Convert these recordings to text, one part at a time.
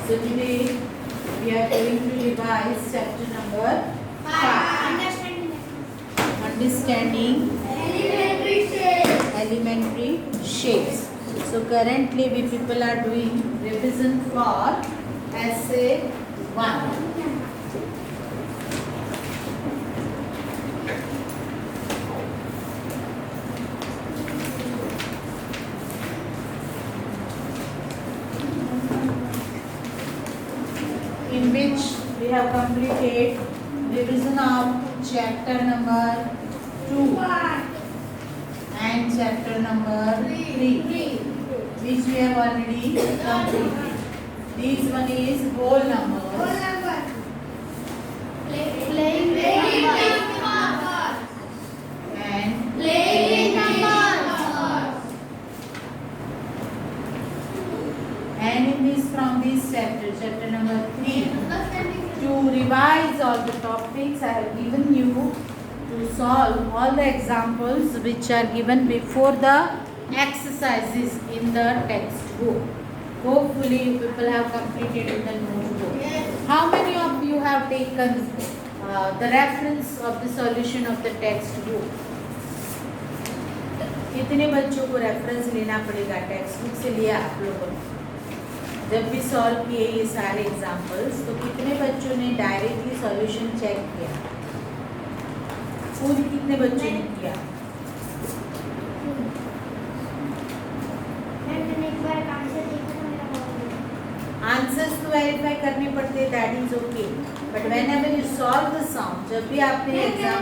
So today we are going to revise chapter number 5. Understanding elementary shapes. So currently we people are doing revision for essay 1. In which we have completed revision of chapter number 2 and chapter number 3, which we have already completed. This one is whole numbers and in this from this chapter number 3, to revise all the topics I have given you, to solve all the examples which are given before the exercises in the textbook. Hopefully you people have completed in the notebook. How many of you have taken the reference of the solution of the textbook? कितने बच्चों को reference लेना पड़ेगा? Text book से लिया आप लोगों ने? जब भी सॉल्व किए ये सारे एग्जाम्पल्स, तो कितने बच्चों ने डायरेक्टली सॉल्यूशन चेक किया? खुद कितने बच्चों ने किया? आंसर्स तो वेरीफाई करने पड़ते हैं, that is okay, but whenever you solve the sum, जब भी आपने एग्जाम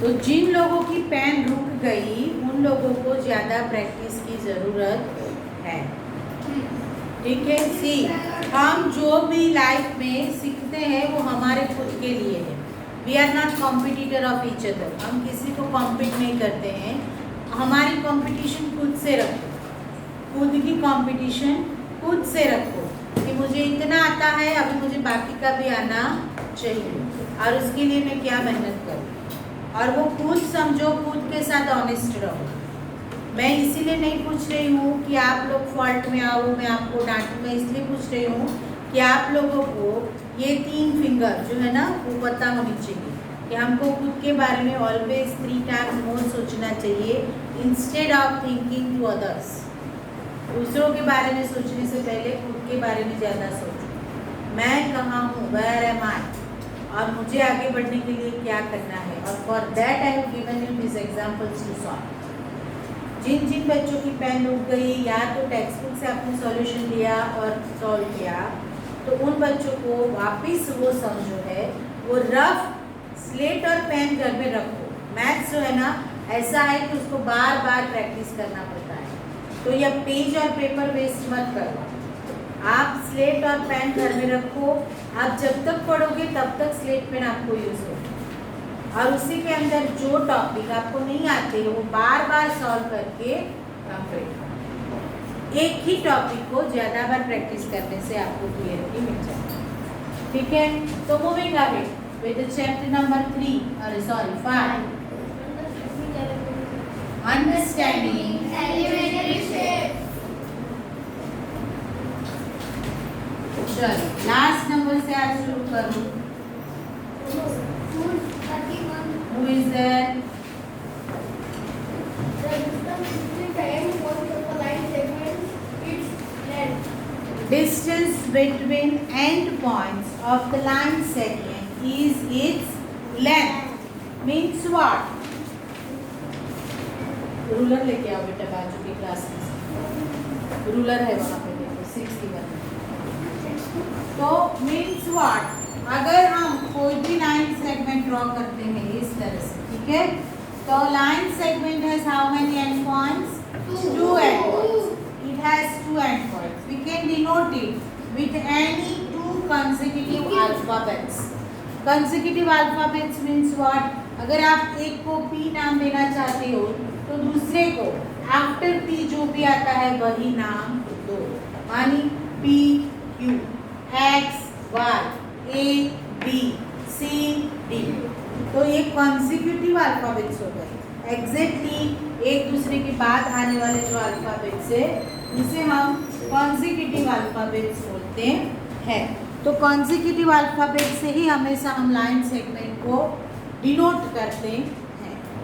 तो जिन लोगों की पेन रुक गई उन लोगों को ज़्यादा प्रैक्टिस की ज़रूरत है। ठीक है, सी हम जो भी लाइफ में सीखते हैं वो हमारे खुद के लिए है। We are not competitor of each other, हम किसी को कॉम्पिट नहीं करते हैं। हमारी कंपटीशन खुद से रखो, खुद की कंपटीशन खुद से रखो कि मुझे इतना आता है, अभी मुझे बाकी का भी आना चाहिए और उसके लिए मैं क्या मेहनत करूँ, और वो खुद समझो, खुद के साथ ऑनेस्ट रहो। मैं इसीलिए नहीं पूछ रही हूँ कि आप लोग फॉल्ट में आओ, मैं आपको डांटूँ, मैं इसलिए पूछ रही हूँ कि आप लोगों को ये 3 फिंगर जो है ना वो पता होनी चाहिए कि हमको खुद के बारे में ऑलवेज 3 टाइम्स मोर सोचना चाहिए instead of thinking to others. दूसरों के बारे में सोचने से पहले खुद के बारे में ज़्यादा सोचो। मैं कहाँ हूँ, वेयर एम आई, और मुझे आगे बढ़ने के लिए क्या करना है, और for that I have given you this examples to solve. जिन जिन बच्चों की पेन रुक गई या तो टेक्स्ट बुक से आपने सॉल्यूशन लिया और सॉल्व किया, तो उन बच्चों को वापस वो सम जो है वो रफ स्लेट और पेन घर में रखो। मैथ्स जो है ना ऐसा है कि उसको बार बार प्रैक्टिस करना पड़ता है, तो यह पेज और पेपर वेस्ट मत करो। आप स्लेट और पेन घर में रखो, आप जब तक पढ़ोगे तब तक स्लेट पेन आपको यूज़ हो, और उसी के अंदर जो टॉपिक आपको नहीं आते वो बार बार सॉल्व करके कंप्लीट करो। एक ही टॉपिक को ज़्यादा बार प्रैक्टिस करने से आपको क्लियरिटी मिल जाएगी। ठीक है, तो moving ahead with chapter number 5, understanding elementary shape. चलो लास्ट नंबर से आज शुरू करूँ। Who is there? Distance between end points of the line segment is its length. Means what? Ruler लेके आओ बेटा बाजू की क्लास में, रूलर है वहाँ पे देखो 61। तो मीन्स व्हाट, अगर हम कोई भी लाइन सेगमेंट ड्रॉ करते हैं इस तरह से, ठीक है, तो line segment has how many end points? 2 end points. It has 2 end points. We can denote it with any 2 consecutive alphabets. Consecutive alphabets means what? अगर आप एक को P नाम देना चाहते हो तो दूसरे को आफ्टर P जो भी आता है वही नाम दो, मानी P Q X Y A B C D। तो ये कॉन्सिक्यूटिव अल्फाबेट्स हो गए। एग्जैक्टली एक दूसरे के बाद आने वाले जो अल्फ़ाबेट्स है उसे हम कॉन्जिक्यूटिव अल्फ़ाबेट्स बोलते हैं। तो कॉन्जिक्यूटिव अल्फ़ाबेट से ही हमेशा हम लाइन सेगमेंट को डिनोट करते हैं।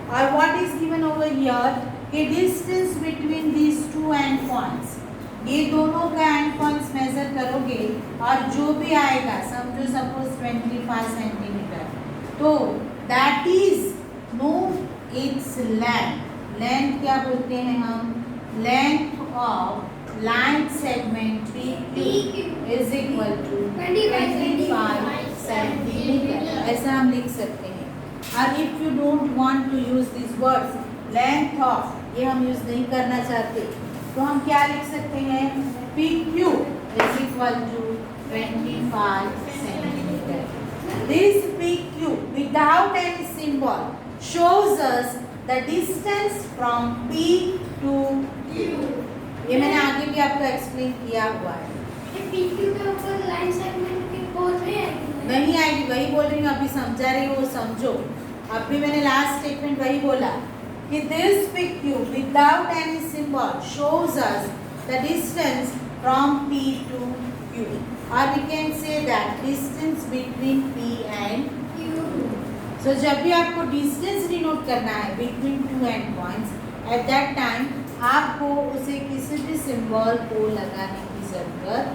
और what is given over here कि distance between these two end points, ये दोनों का एंड पॉइंट्स मेजर करोगे और जो भी आएगा समझो सपोज 25 सेंटीमीटर, तो that is no its length. Length क्या बोलते हैं हम? Length of line segment PQ is equal to 25 centimetre, ऐसा हम लिख सकते हैं। और if you don't want to use this words length of, ये हम यूज नहीं करना चाहते, तो हम क्या लिख सकते हैं? PQ is equal to 25 centimetre. This PQ without any symbol shows us the distance from P to Q. ये मैंने आगे भी आपको एक्सप्लेन किया हुआ है। PQ के ऊपर लाइन सेगमेंट की बोल रहे हैं? नहीं आएगी, वही बोल रही हूँ, अभी समझा रही हूँ वो समझो। अभी मैंने लास्ट स्टेटमेंट वही बोला कि this PQ without any symbol shows us the distance from P to Q. Or we can say that distance between P and Q. So जब भी आपको distance डिनोट करना है between two end points, at that time आपको उसे किसी भी symbol को लगाने की ज़रूरत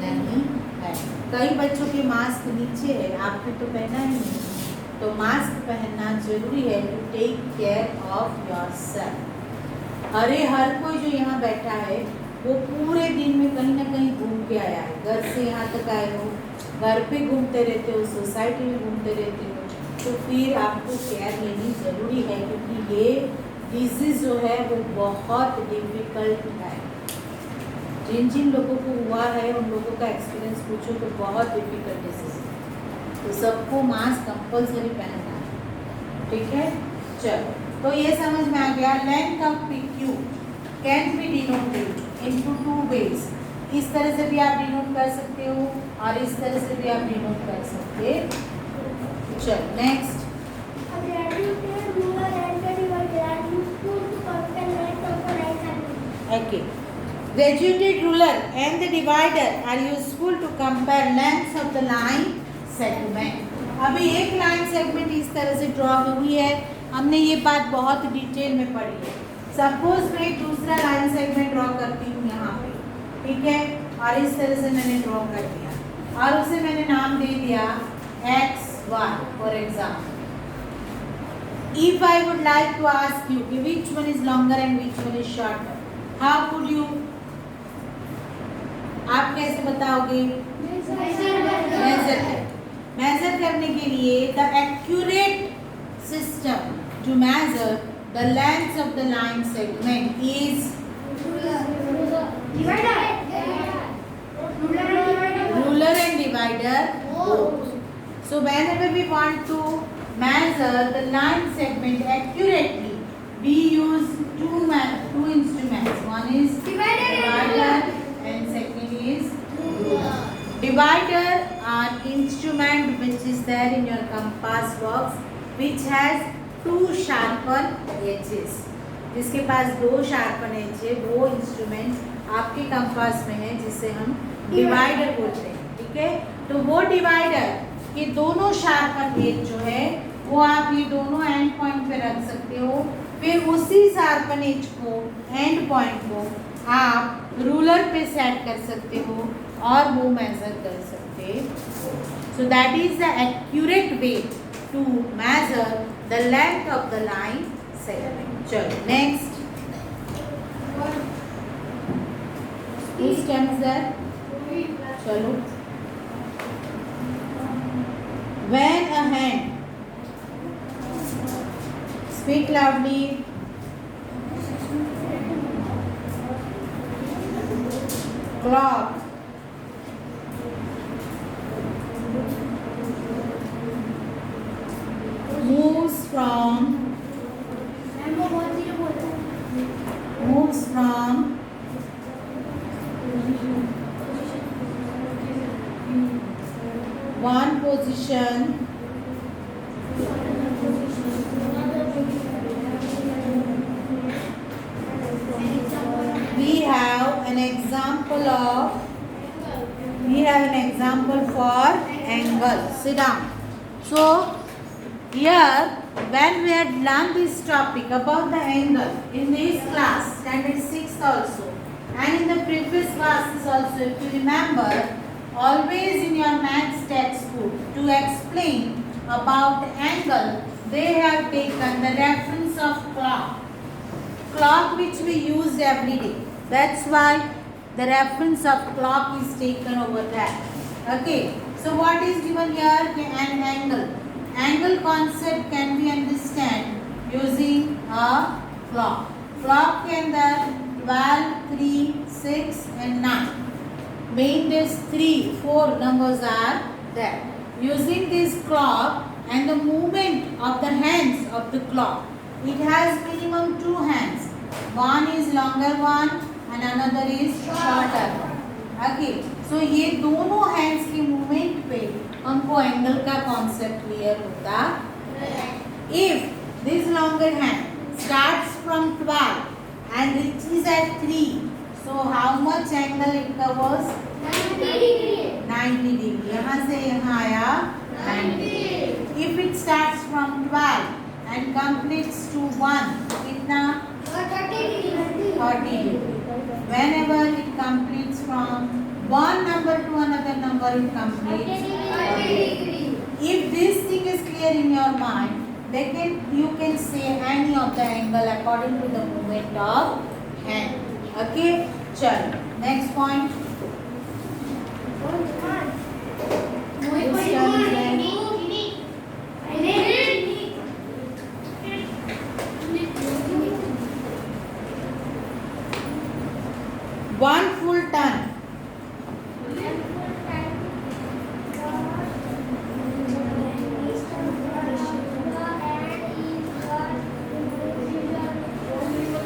नहीं है। कई बच्चों के मास्क नीचे है, आपने तो पहना ही नहीं, तो मास्क पहनना जरूरी है to take care of yourself. अरे हर कोई जो यहाँ बैठा है वो पूरे दिन में कहीं ना कहीं घूम के आया है, घर से यहाँ तक आए हो, घर पे घूमते रहते हो, सोसाइटी में घूमते रहते हो, तो फिर आपको केयर लेनी ज़रूरी है, क्योंकि ये डिजीज़ जो है वो बहुत डिफ़िकल्ट है। जिन जिन लोगों को हुआ है उन लोगों का एक्सपीरियंस पूछो तो बहुत डिफ़िकल्ट डिजीज़ है, तो सबको मास्क कंपल्सरी पहनना है, ठीक है। चलो, तो ये समझ में आ गया। Length of PQ can be denoted into two ways. इस तरह से भी आप डिनोट कर सकते हो और इस तरह से भी आप डिनोट कर सकते हो। चलो next, okay. Graduated ruler and the divider are useful to compare lengths of the line segment. अभी एक लाइन सेगमेंट इस तरह से ड्रॉ हुई है, हमने ये बात बहुत डिटेल में पढ़ी है। सपोज मैं एक दूसरा लाइन सेगमेंट ड्रॉ करती हूँ यहाँ पे, ठीक है, और इस तरह से मैंने ड्रॉ कर दिया और उसे मैंने नाम दे दिया XY for example. If I would like to ask you which one is longer and which one is shorter, how could you? आप कैसे बताओगे? मेजर करने के लिए the accurate system to measure the length of the line segment is ruler and divider both. So whenever we want to measure the line segment accurately, we use two instruments. One is divider and second is ruler. Divider are instrument which is there in your compass box, which has two sharpened edges. जिसके पास दो sharpen as है वो instrument आपके compass में है, जिसे हम divider बोलते हैं, ठीक है। तो वो डिवाइडर ये दोनों शार्पन एज जो है वो आप ये दोनों एंड पॉइंट पे रख सकते हो, फिर उसी शार्पन एज को एंड पॉइंट को आप रूलर पे सेट कर सकते हो और वो मेजर कर सकते हो। So that is the accurate way to measure the length of the line segment. चलो next, whose turn is that? चलो, when a hand, speak loudly, clock moves from one position an example of, we have an example for angle. Sit down. So here, when we had learned this topic about the angle in this class, standard 6 also, and in the previous classes also, if you remember, always in your maths textbook to explain about angle, they have taken the reference of clock which we use every day. That's why the reference of clock is taken over there. Okay, so what is given here? An angle. Angle concept can be understand using a clock. Clock के अंदर 12, 3, 6 and 9. Main this 3, 4 numbers are there. Using this clock and the movement of the hands of the clock, it has minimum 2 hands. One is longer one and another is shorter one. Okay, so ये दोनों hands की movement पे हमको angle का concept clear होता है. If this longer hand starts from 12 and reaches at 3, so how much angle it covers? 90 degree. यहाँ से यहाँ आया 90. If it starts from 12 and completes to 1, कितना? 30 degree. Whenever it completes from one number to another number, it completes 30 degree. If this thing is clear in your mind, then you can say any of the angle according to the movement of hand. Okay, chalo. Next point. One full ton.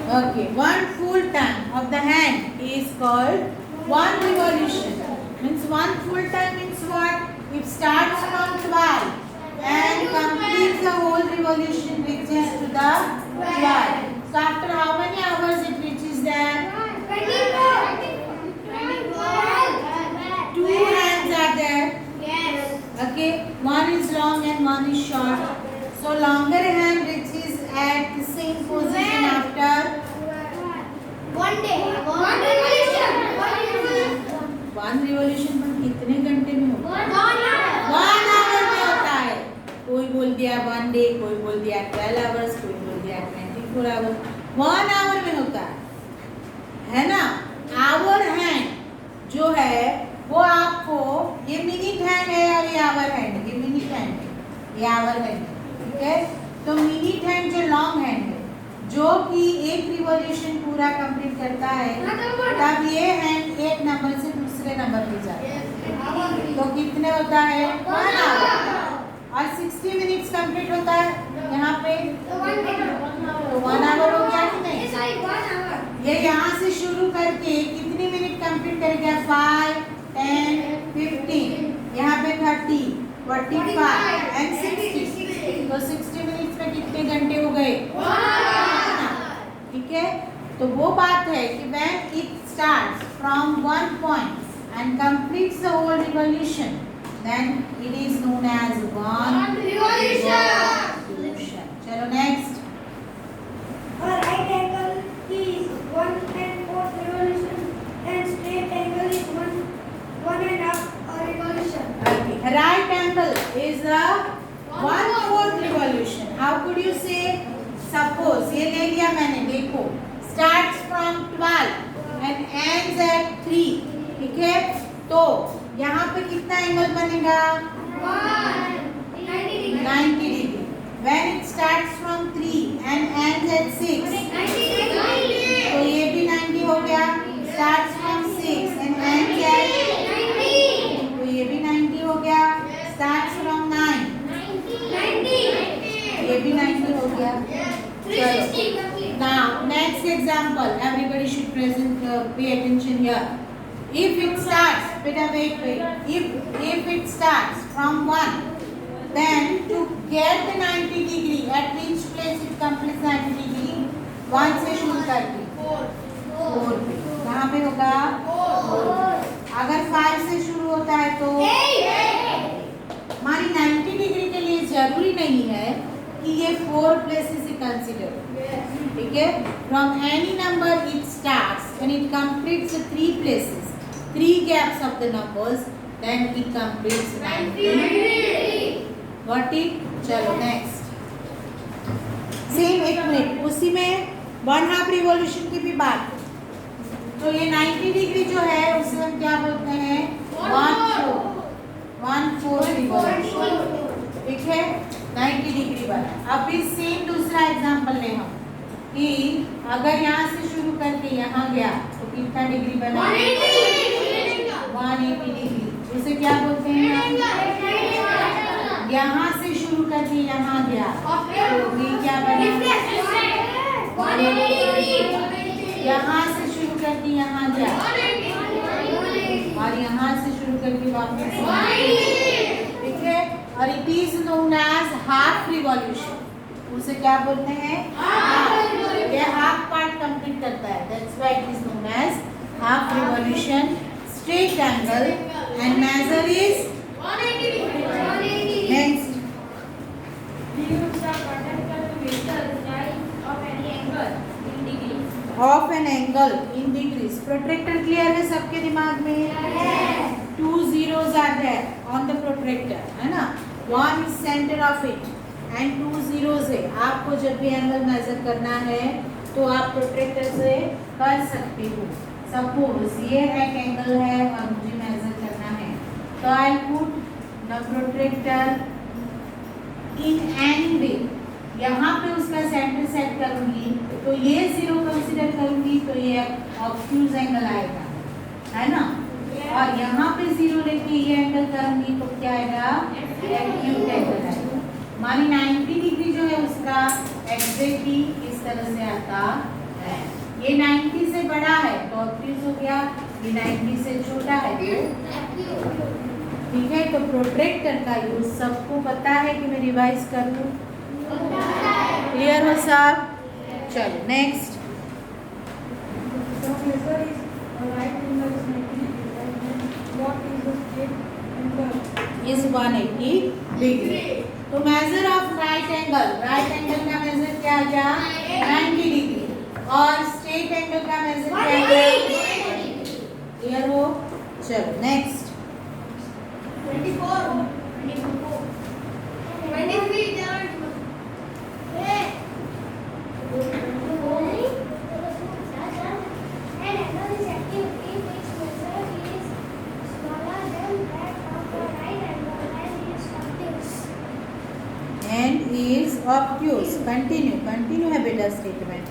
Okay, one full ton of the hand is called one revolution. Means one full ton means what? It starts from 12 and completes the whole revolution, reaches to the 12. So after how many hours it reaches there? 2 hands are there. Yes. Okay, one is long and one is short. So longer hand reaches at the same position after One day. One revolution. one revolution. पर कितने घंटे में होता है? 1 hour. 1 hour में होता है. कोई बोल दिया 1 day, कोई बोल दिया 12 hours, कोई बोल दिया 24 hours. 1 hour में होता है ना? आवर हैंड जो है वो आपको, ये मिनट हैंड है और ये आवर हैंड है. ये मिनट हैंड है, ये आवर हैंड है. ठीक है, तो मिनट हैंड जो लॉन्ग हैंड है जो कि एक रिवॉल्यूशन पूरा कंप्लीट करता है, तब ये हैंड एक नंबर से दूसरे नंबर पे जाता है. तो कितने होता है? 1 आवर. और 60 मिनट्स कंप्लीट होता है यहाँ पे, तो 1 आवर हो गया कि नहीं? ये यहाँ से शुरू करके कितनी मिनट कंप्लीट कर गया? 5, 10, 15, यहाँ पे 30, 45 एंड 60. तो 60 मिनट्स में कितने घंटे हो गए? ठीक है, तो वो बात है कि when it starts from one point and completes the whole revolution, then it is known as one revolution. चलो next. A right angle is 1/4 revolution and straight angle is 1.5 revolution. Okay. A right angle is a 1/4 revolution. How could you say? Suppose ये ले लिया मैंने, देखो starts from 12 and ends at 3. ठीक है, तो यहाँ पे कितना एंगल बनेगा? 90 degree. 90 degree. When it starts from 3 and ends at 6, 90 degree. तो ये भी 90 हो गया. Starts from 6 and ends at 90. तो ये भी 90 हो गया. Starts from 9, 90. ये भी 90 हो गया. 360 complete. Now next example, everybody should pay attention here. If it starts, wait. If it starts from 1, then to get the 90 degree, at which place it completes 90 degree? 1 से शुरू करके 4 पे. यहाँ पे होगा 4। अगर 5 से शुरू होता है तो हमारी 90 डिग्री के लिए जरूरी नहीं है कि ये 4 प्लेसेस ही कंसीडर, ठीक है। From any number it starts and it completes 3 places, 3 gaps of the numbers, then it completes 90. Got it? चलो नेक्स्ट। सेम 1 मिनट, उसी में 1/2 रिवॉल्यूशन की भी बात। तो ये 90 डिग्री जो है उसे हम क्या बोलते हैं? 1/4 रिवॉल्यूशन, ठीक है। 90 डिग्री वाला। अब भी सेम दूसरा एग्जांपल ले हम कि अगर यहाँ से शुरू करके यहाँ गया तो कितना डिग्री बना? 180 डिग्री। उसे क्या बोलते हैं? यहाँ से शुरू करके यहाँ गया तो ये क्या बना? 180 डिग्री। यहाँ से शुरू करके यहाँ गया और यहाँ से शुरू करके वापस, ठीक है। और it is known as half revolution. उसे क्या बोलते हैं? ये हाफ पार्ट कंप्लीट करता है, that's why it is known as half revolution. Straight angle and measure is 180. Next, of an angle in degrees. Protractor clear है सबके दिमाग में? 2 zeros are there on the protractor, है ना। 1 is center of it and 2 zeros है। आपको जब भी एंगल मेजर करना है तो आप प्रोट्रैक्टर से कर सकते हो। सपोज ये एक एंगल है और मुझे मेजर करना है, तो I put the protractor in any way. यहाँ पे उसका सेंटर सेट करूंगी तो ये 0 कंसीडर करूंगी तो ये ऑब्ट्यूज एंगल आएगा, है ना। और यहाँ पे 0 लेके ये एंगल करूंगी तो क्या आएगा? एक्यूट एंगल आएगा। मानी 90 डिग्री जो है उसका एग्जैक्टली इस तरह से आता है। ये 90 से बड़ा है तो ऑब्ट्यूज हो गया, ये 90 से छोटा है तो, ठीक है। तो प्रोट्रैक्टर का यूज सबको पता है कि मैं रिवाइज करूँ? क्लियर हो सब? चलो नेक्स्ट। Is 180 degree. तो measure of right angle, right angle का मेजर क्या आ गया? 90 डिग्री। और स्ट्रेट एंगल का मेजर क्या आ गया? क्लियर हो? चलो next. 24 and is obtuse. Continue है बेटा स्टेटमेंट।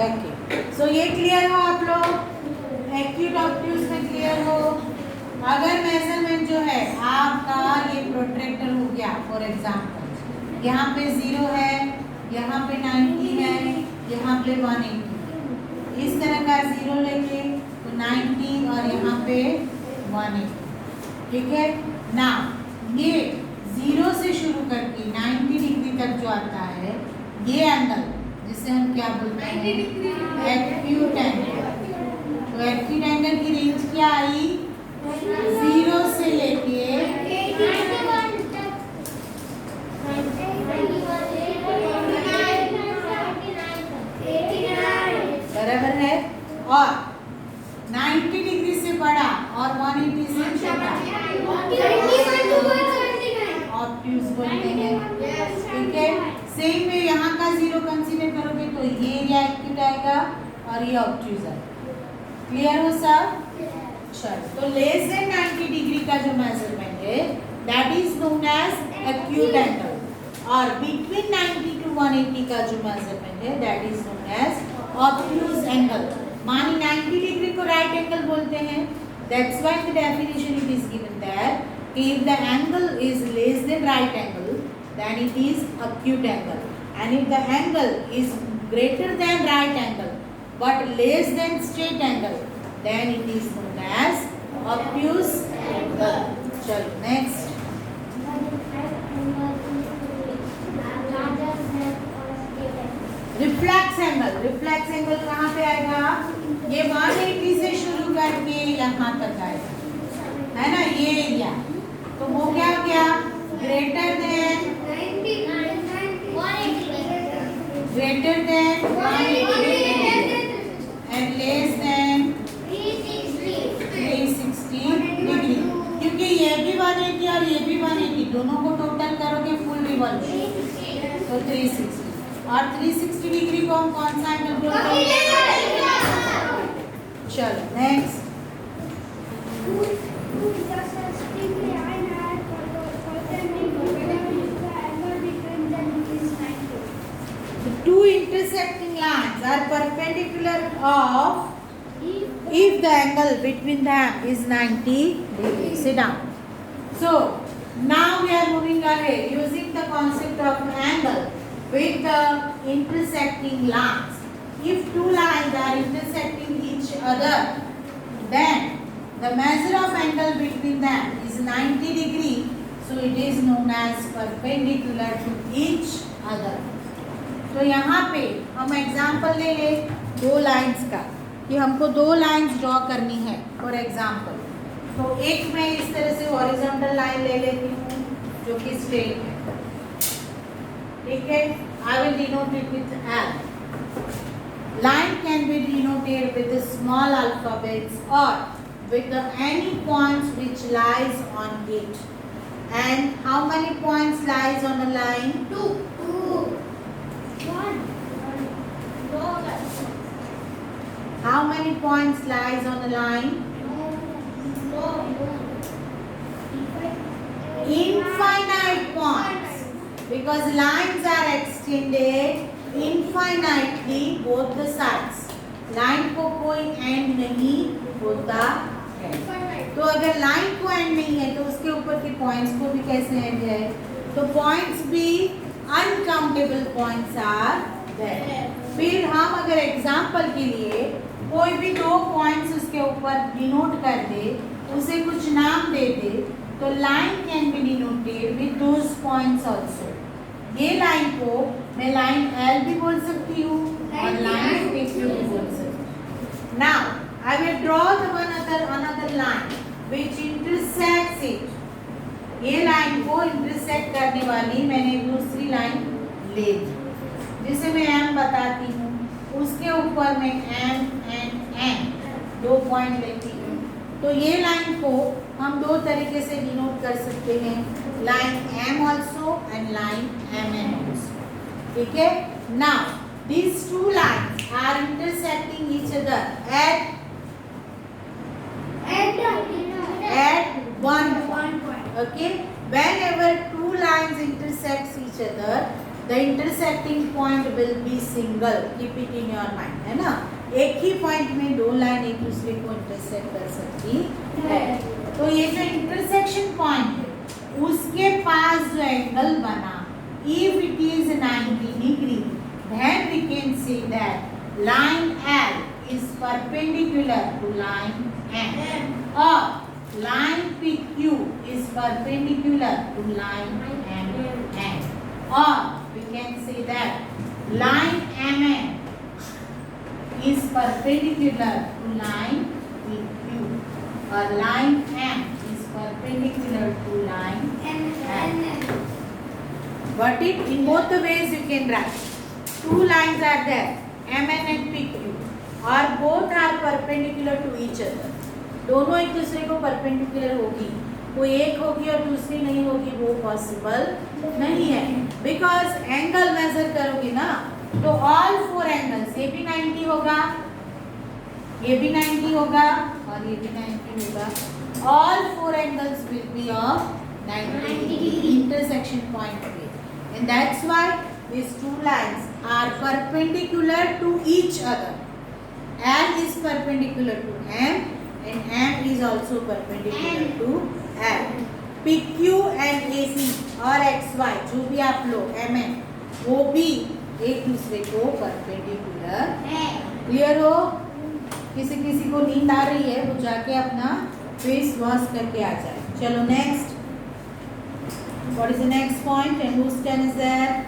ओके, सो ये क्लियर हो आप लोग? एक्यूट ऑब्ट्यूज में क्लियर हो? अगर मेजरमेंट जो है आपका ये प्रोट्रैक्टर हो गया, फॉर एग्जांपल यहाँ पे 0 है, यहाँ पे 90 है, यहाँ पे 180, इस तरह का 0 लेके तो 90 और यहाँ पे 180, ठीक है ना। ये 0 से शुरू करके 90 डिग्री तक जो आता है ये एंगल, जिसे हम क्या बोलते हैं? Acute angle. तो एक्यूट एंगल की रेंज क्या आई? 0 से लेके बराबर है, और 90 डिग्री से बड़ा और 180 से छोटा ऑब्ट्यूज बोलते हैं, ठीक है। सेम में यहाँ का 0 कंसीडर करोगे तो ये एरिया एक्यूट आएगा और ये ऑब्ट्यूज आएगा। क्लियर हो सब? चलो, तो लेस देन 90 डिग्री का जो मेजरमेंट है that is known as acute angle, और बिटवीन 90 टू 180 का जो मेजरमेंट है that is known as obtuse angle. मानी 90 डिग्री को राइट एंगल बोलते हैं, that's why the definition it is given that if the angle is less than right angle then it is acute angle, and if the angle is greater than right angle but less than straight angle then it is known as obtuse angle. चलो next. Reflex angle कहाँ पे आएगा? ये 180 से शुरू करके यहाँ तक आएगा, है ना, ये एरिया। तो वो क्या हो गया? Greater than 180 and less than 360 degree, क्योंकि ये भी 180 और ये भी 180, दोनों को टोटल करोगे फुल रिवॉल्यूशन तो 360, और 360 डिग्री को हम कौन सा एंगल बोलते हैं? चलो next. Two intersecting lines are perpendicular of if the angle between them is 90 degrees. Sit down. So now we are moving ahead using the concept of angle with the intersecting lines. If two lines are intersecting each other, then the measure of angle between them is 90 degree. So it is known as perpendicular to each other. तो यहाँ पे हम example ले ले दो lines का, कि हमको दो लाइंस ड्रॉ करनी है फॉर एग्जाम्पल। तो एक मैं इस तरह से हॉरिजॉन्टल लाइन ले लेती हूँ जो कि स्ट्रेट है, ठीक है। I will denote it with L. Line can be denoted with small alphabets और with any points which lies on it. And how many points lies on a line? 2. 1. How many points lies on a line? Infinite points, because lines are extended infinitely both the sides. Line को कोई and नहीं होता है। तो अगर line को and नहीं है तो उसके ऊपर के पॉइंट्स को भी कैसे एंड है? तो पॉइंट्स भी अनकाउंटेबल पॉइंट्स आर देयर। फिर हम अगर एग्जांपल के लिए कोई भी दो पॉइंट्स उसके ऊपर डिनोट कर दे, उसे कुछ नाम दे दे, तो line can be denoted with those points also. ये लाइन को मैं लाइन एल भी बोल सकती हूँ और लाइन पी क्यू भी बोल सकती हूँ। Now I will draw the another line which intersects it. ये लाइन को इंटरसेक्ट करने वाली मैंने दूसरी लाइन ले ली, जिसे मैं M बताती हूँ। उसके ऊपर मैं M and N दो पॉइंट लेती हूँ। तो ये लाइन को हम दो तरीके से डिनोट कर सकते हैं, line M also and line MN also, ठीक है। Now these two lines are intersecting each other at one point. Okay, whenever two lines intersects each other, the intersecting point will be single. Keep it in your mind, है ना। एक ही point में दो line एक दूसरे को intersect कर सकती है। तो ये जो इंटरसेक्शन पॉइंट है उसके पास जो एंगल बना, if it is 90 degree, then we can say that line L is perpendicular to line M, or line PQ is perpendicular to line MN, or we can say that line MN is perpendicular to line PQ, or line M is perpendicular to line N. But in both the ways you can write. Two lines are there, MN and PQ, or both are perpendicular to each other. दोनों एक दूसरे को perpendicular होगी, कोई एक होगी और दूसरी नहीं होगी, वो पॉसिबल नहीं है। बिकॉज एंगल मेजर करोगे ना तो ऑल फोर एंगल्स, ये भी 90 होगा, ये भी 90 होगा और ये भी 90 होगा। All four angles will be of 90 degree intersection point पे, and that's why these two lines are perpendicular to each other. L is perpendicular to M and M is also perpendicular to L. PQ and AC और XY जो भी आप लो MN, वो भी एक दूसरे को परपेंडिकुलर है। क्लियर हो? किसी किसी को नींद आ रही है वो जाके अपना फेस वॉश करके आ जाए। चलो next, what is the next point and whose turn is that?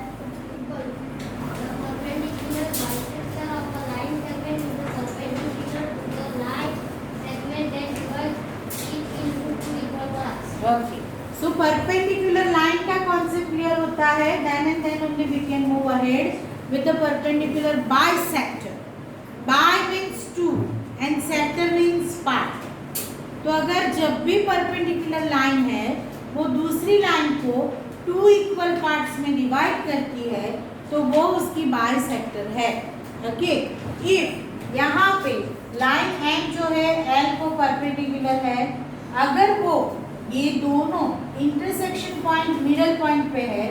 Okay, so perpendicular line का कॉन्सेप्ट क्लियर होता है, then and then only we can move ahead with the perpendicular bisector. Bi means two and sector means part. तो अगर जब भी perpendicular line है वो दूसरी लाइन को टू इक्वल पार्ट्स में डिवाइड करती है तो वो उसकी बाइसेक्टर है. ओके, इफ यहाँ पे लाइन एन जो है एल को परपेंडिकुलर है, अगर वो ये दोनों इंटरसेक्शन पॉइंट मिडल पॉइंट पे है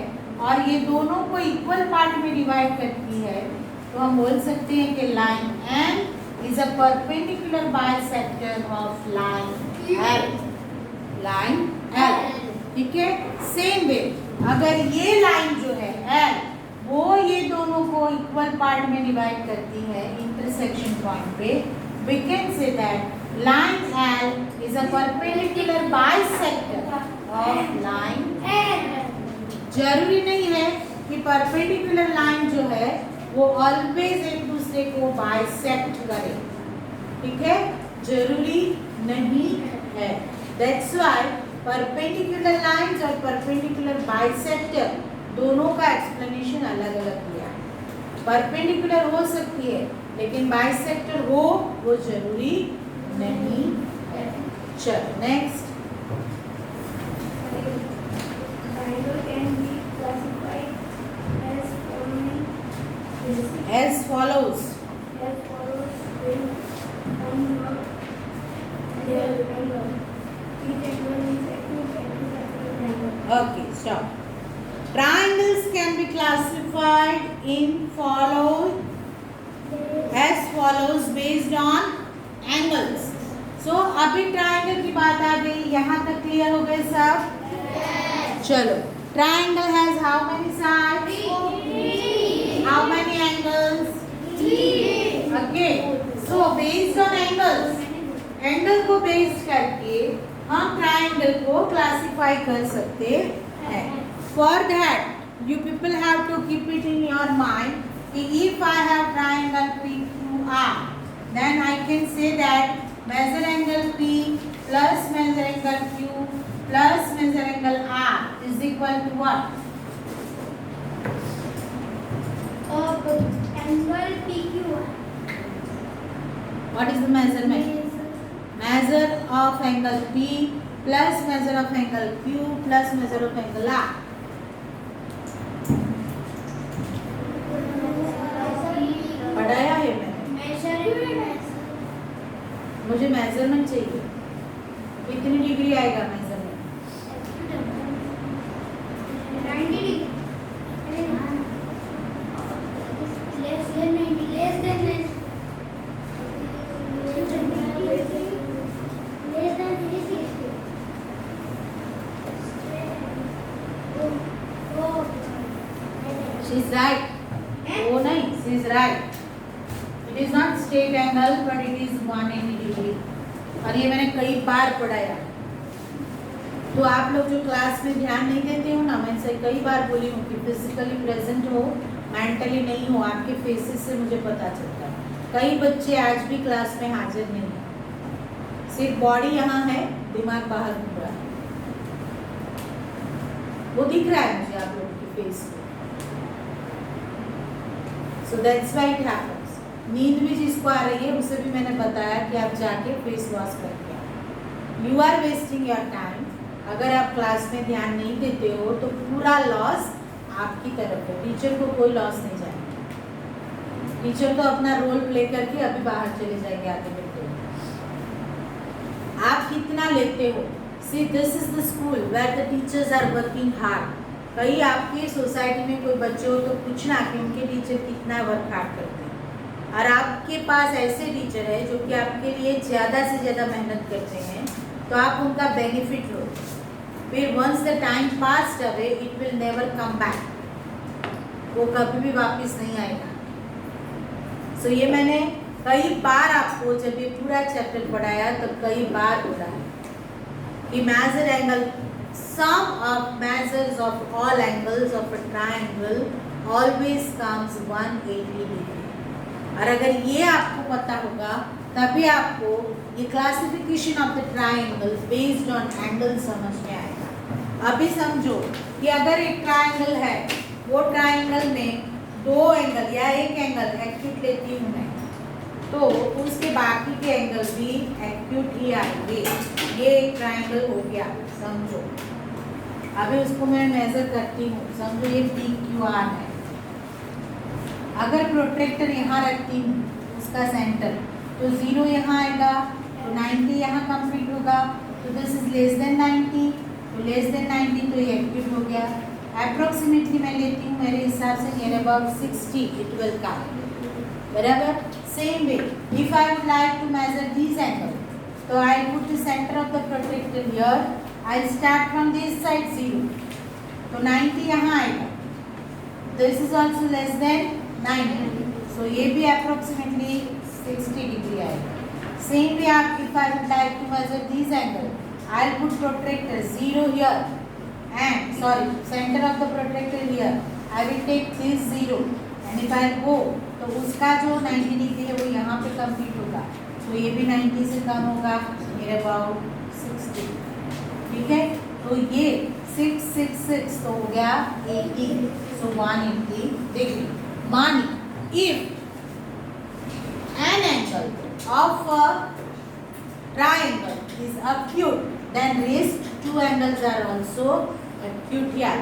और ये दोनों को इक्वल पार्ट में डिवाइड करती है तो हम बोल सकते हैं कि line N is a perpendicular bisector of line L. Line L, ठीक है. सेम वे अगर ये लाइन जो है एल वो ये दोनों को इक्वल पार्ट में डिवाइड करती है इंटरसेक्शन पॉइंट पे, we can say that line L is a perpendicular bisector of line L. जरूरी नहीं है कि परपेंडिकुलर लाइन जो है वो ऑलवेज एक दूसरे को बाइसेक्ट करे, ठीक है, जरूरी नहीं है. दैट्स व्हाई परपेंडिकुलर लाइंस और परपेंडिकुलर बाइसेक्टर दोनों का एक्सप्लेनेशन अलग अलग किया है. परपेंडिकुलर हो सकती है लेकिन बाइसेक्टर हो वो जरूरी नहीं है. चलो next. As follows. Okay, stop. Triangles can be classified in as follows based on angles. So अभी ट्राइंगल की बात आ गई, यहाँ तक क्लियर हो गए सब? चलो, triangle has how many sides? How many angles? Okay, so based on angles, angle को बेस करके हम ट्राइंगल को क्लासिफाई कर सकते हैं. For that you people have to keep it in your mind कि if I have triangle PQR, then I can say that measure angle P plus measure angle Q plus measure angle R is equal to what? Angle PQR. What is the measurement? Measure of angle P plus measure of angle Q plus measure of angle R. पढ़ाया है मैंने. मुझे measurement चाहिए. कितनी degree आएगा measurement? 90 degree. Less than 90. Less than 90. She is right. वो नहीं, she is right. It is not straight angle but it is 180 degree. और ये मैंने कई बार पढ़ाया. तो आप लोग जो क्लास में ध्यान नहीं देते हो ना, मैं से कई बार बोली हूँ कि फिजिकली प्रेजेंट हो, मेंटली नहीं हो, आपके फेसेस से मुझे पता चलता है. कई बच्चे आज भी क्लास में हाजिर नहीं है, सिर्फ बॉडी यहाँ है, दिमाग बाहर घूम रहा है. वो दिख रहा है मुझे आप लोगों की फेस में. So that's why it happens. नींद भी जिसको आ रही है उसे भी मैंने बताया कि आप जाके फेस वॉश करके आओ. You are wasting your time. अगर आप क्लास में ध्यान नहीं देते हो तो पूरा लॉस आपकी तरफ है. टीचर को कोई लॉस नहीं जाएगा. टीचर तो अपना रोल प्ले करके अभी बाहर चले जाएंगे आधे घंटे में. आप कितना लेते हो? See, this is the school where the teachers are working hard. कहीं आपकी सोसाइटी में कोई बच्चे हो तो पूछना कि उनके टीचर कितना वर्क हार्ड करते हैं. और आपके पास ऐसे टीचर है जो कि आपके लिए ज़्यादा से ज़्यादा मेहनत करते हैं तो आप उनका बेनिफिट लो. फिर once the time passed away it will never come back. वो कभी भी वापस नहीं आएगा. सो ये मैंने कई बार आपको जब ये पूरा चैप्टर पढ़ाया तो कई बार बोला है कि measure angle, sum of measures of all angles of a triangle always comes 180 degree. और अगर ये आपको पता होगा तभी आपको ये classification of the triangle based on angle समझ में आएगा. अभी समझो कि अगर एक ट्रायंगल है, वो ट्रायंगल में दो एंगल या एक एंगल एक्यूट लेती हूँ मैं, तो उसके बाकी के एंगल भी एक्यूट ही आएंगे। ये एक ट्रायंगल हो गया, समझो। अभी उसको मैं मेजर करती हूँ, समझो ये PQR है। अगर प्रोट्रैक्टर यहाँ रखती हूँ, उसका सेंटर, तो 0 यहाँ आएगा, तो 90 यहाँ कंप्लीट होगा, तो दिस इज लेस देन 90, तो लेस देन 90 तो ये एक्यूट हो गया। अप्रोक्सीमेटली मैं लेती हूँ, मेरे हिसाब से near about 60 it will come, बराबर। Same way if I would like to measure this angle, तो I put the centre of the protractor here, I start from this side 0, तो 90 यहाँ आएगा, this is also less than 90, so ये भी approximately 60 degree आएगा। Same way आप if I would like to measure this angle, I will put protractor 0 here and sorry center of the protractor here, I will take this 0 and if I go, तो उसका जो 90 degree है वो यहाँ पे complete होगा, तो ये भी 90 से कम होगा, मेरे अबाउट 60, ठीक है। तो ये 6 6 6 तो हो गया 80, सो 180 डिग्री। मानिए if an angle of a triangle is acute, then rest two angles are also acute here।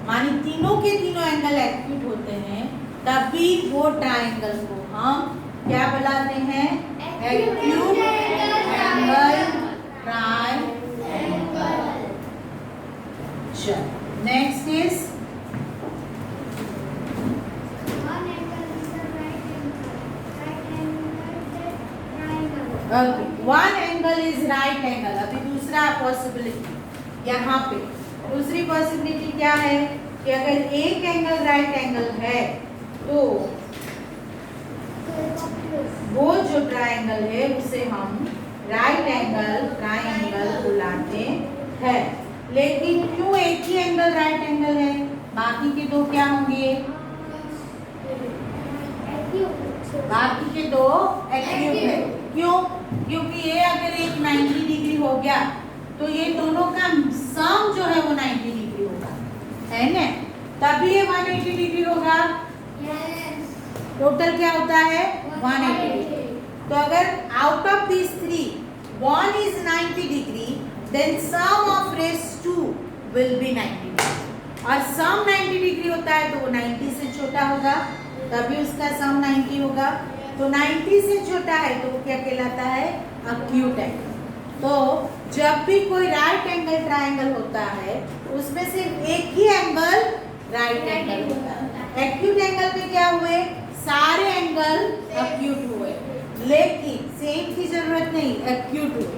मानी तीनों के तीनों एंगल एक्यूट होते हैं, तभी वो ट्रायंगल को हम क्या बुलाते हैं? Acute angle triangle. चलो next is one angle is right angle. अभी दूसरा पॉसिबिलिटी यहाँ पे, दूसरी पॉसिबिलिटी क्या है कि अगर एक एंगल राइट एंगल है तो वो जो ट्रायंगल है उसे हम राइट एंगल ट्रायंगल बुलाते हैं। लेकिन क्यों एक ही एंगल राइट एंगल है, बाकी के दो क्या होंगे? बाकी के दो एक्यूट है। क्यों? क्योंकि ये अगर एक 90 डिग्री हो गया तो ये दोनों का सम जो है वो 90 डिग्री होगा, है ना? तभी ये 180 डिग्री होगा। टोटल क्या होता है? 180 डिग्री। तो अगर out of this three one is 90 degree, then sum of rest two will be 90 degree. और सम 90 डिग्री होता है तो वो 90 से छोटा होगा, तभी उसका सम 90 होगा। तो 90 से छोटा है तो वो क्या कहलाता है? Acute angle. तो जब भी कोई राइट एंगल ट्रायंगल होता है उसमें सिर्फ एक ही एंगल राइट एंगल होता है। एक्यूट एंगल में क्या हुए? सारे एंगल एक्यूट हुए, लेकिन सेम की जरूरत नहीं, एक्यूट हुए,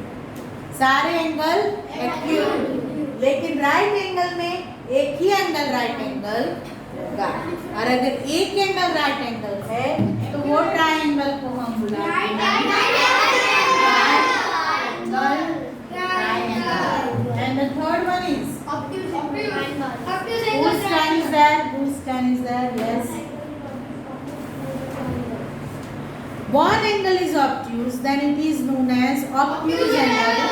सारे एंगल एक्यूट। लेकिन राइट एंगल में एक ही एंगल राइट एंगल होगा, और अगर एक एंगल राइट एंगल है तो वो ट्रायंगल को हम बुलाते हैं triangle। And the third one is obtuse whose turn is there? Whose turn is there? Yes. One angle is obtuse, then it is known as obtuse angle।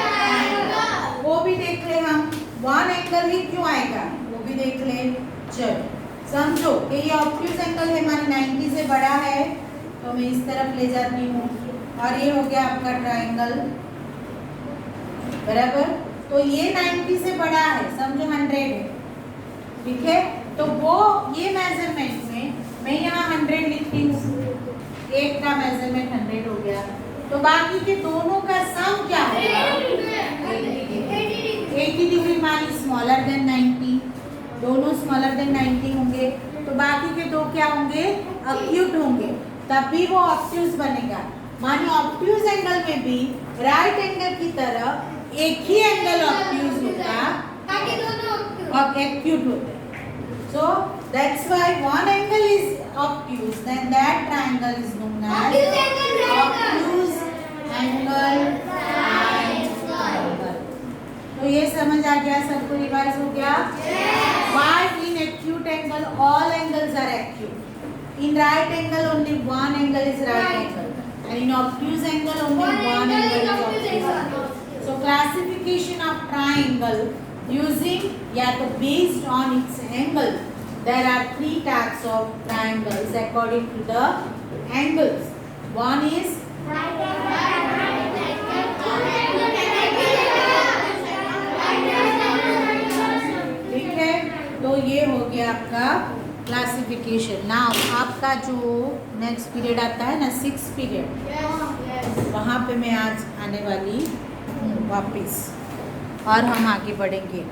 वो भी देख ले हम, one angle ही क्यों आएगा वो भी देख ले। चलो समझो कि ये obtuse angle है, हमारी 90 से बड़ा है तो मैं इस तरफ ले जाती हूँ, और ये हो गया आपका ट्रायंगल, बराबर। तो ये 90 से बड़ा है, समझो 100 है, ठीक है। तो वो ये मेजरमेंट में मैं यहाँ 100 लिखती हूँ, एक का मेजरमेंट 100 हो गया, तो बाकी के दोनों का सम क्या होगा? 80 डिग्री मानी स्मॉलर देन 90, दोनों स्मॉलर देन 90 होंगे, तो बाकी के दो क्या होंगे? एक्यूट होंगे, तभी वो ऑब्ट्यूज बनेगा। मानिए ऑब्ट्यूज एंगल में भी राइट एंगल की तरह एक ही एंगल ऑब्ट्यूज होता ताकि दोनों और एक्यूट होते। So that's why one angle is obtuse, then that triangle is known as obtuse angle triangle। तो ये समझ आ गया, सबको रिवाइज हो गया? Why in acute angle all angles are acute? In right angle only one angle is right angle, and in obtuse angle only one angle is obtuse angle। So classification of triangle using या तो based on its angle there are 3 types of triangles according to the angles one is ठीक है तो ये हो गया आपका classification now आपका जो नेक्स्ट पीरियड आता है ना 6th पीरियड वहाँ पे मैं आज आने वाली हूँ वापस और हम आगे बढ़ेंगे